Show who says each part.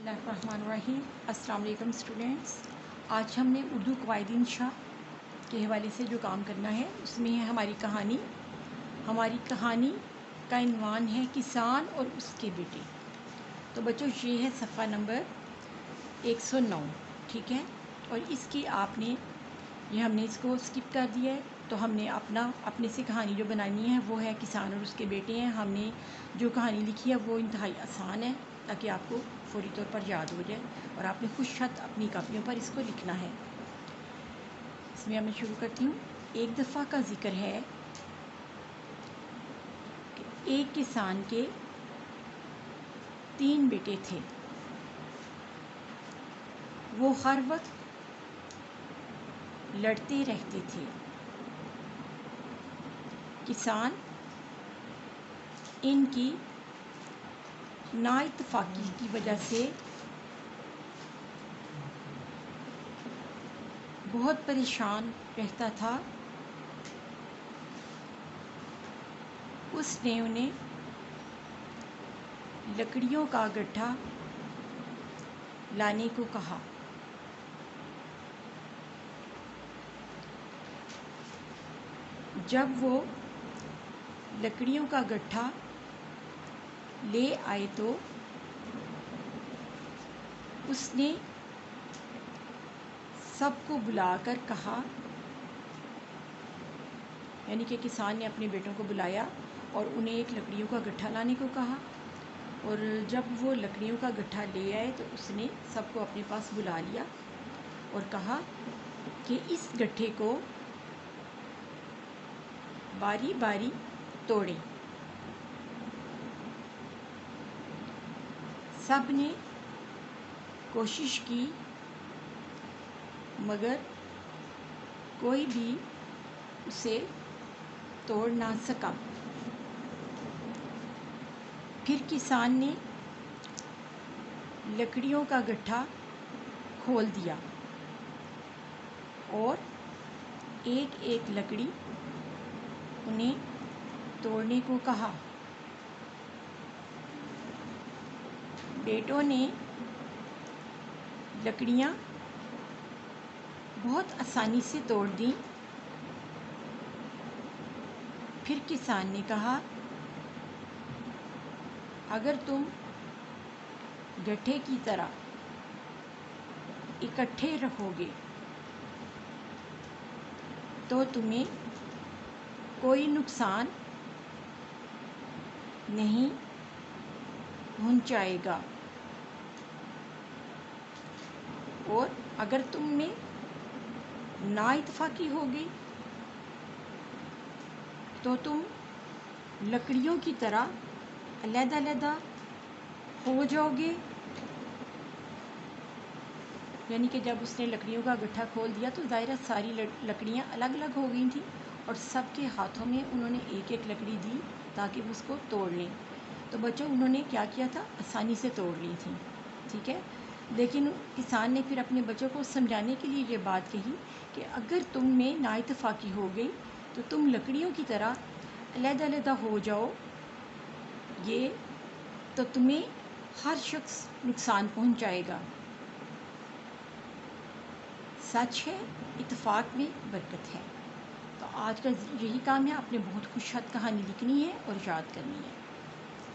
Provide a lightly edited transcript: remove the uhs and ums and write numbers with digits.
Speaker 1: बिस्मिल्लाहिर्रहमानिर्रहीम। अस्सलाम वालेकुम स्टूडेंट्स। आज हमने उर्दू क़वाइद इंशा के हवाले से जो काम करना है उसमें है हमारी कहानी। हमारी कहानी का इन्वान है किसान और उसके बेटे। तो बच्चों ये है सफ़ा नंबर 109, ठीक है। और इसकी आपने हमने इसको स्किप कर दिया है, तो हमने अपने से कहानी जो बनानी है वो है किसान और उसके बेटे हैं। हमने जो कहानी लिखी है वो इंतहाई आसान है ताकि आपको फौरी तौर पर याद हो जाए, और आपने खुश खत अपनी कापियों पर इसको लिखना है। इसमें मैं शुरू करती हूँ। एक दफ़ा का जिक्र है कि एक किसान के 3 बेटे थे। वो हर वक्त लड़ते रहते थे। किसान इनकी नाइत्तेफाकी की वजह से बहुत परेशान रहता था। उसने उन्हें लकड़ियों का गट्ठा लाने को कहा। जब वो लकड़ियों का गट्ठा ले आए तो उसने सबको बुलाकर कहा, यानी कि किसान ने अपने बेटों को बुलाया और उन्हें एक लकड़ियों का गट्ठा लाने को कहा। और जब वो लकड़ियों का गट्ठा ले आए तो उसने सबको अपने पास बुला लिया और कहा कि इस गट्ठे को बारी बारी तोड़ें। सब ने कोशिश की मगर कोई भी उसे तोड़ ना सका। फिर किसान ने लकड़ियों का गट्ठा खोल दिया और एक एक लकड़ी उन्हें तोड़ने को कहा। बेटों ने लकड़ियाँ बहुत आसानी से तोड़ दी। फिर किसान ने कहा, अगर तुम गट्ठे की तरह इकट्ठे रहोगे तो तुम्हें कोई नुकसान नहीं पहुंचाएगा, और अगर तुम में नाइत्तेफाकी होगी तो तुम लकड़ियों की तरह अलग-अलग हो जाओगे। यानी कि जब उसने लकड़ियों का गट्ठा खोल दिया तो ज़ाहिर सारी लकड़ियाँ अलग अलग हो गई थी और सबके हाथों में उन्होंने एक एक लकड़ी दी ताकि वो उसको तोड़ लें। तो बच्चों उन्होंने क्या किया था, आसानी से तोड़ ली थी, ठीक है। लेकिन किसान ने फिर अपने बच्चों को समझाने के लिए ये बात कही कि अगर तुम में नाइत्तेफाकी हो गई तो तुम लकड़ियों की तरह अलग-अलग हो जाओ, ये तो तुम्हें हर शख्स नुकसान पहुंचाएगा। सच है, इत्तेफाक में बरकत है। तो आज का यही काम है, आपने बहुत खुशहाल कहानी लिखनी है और याद करनी है।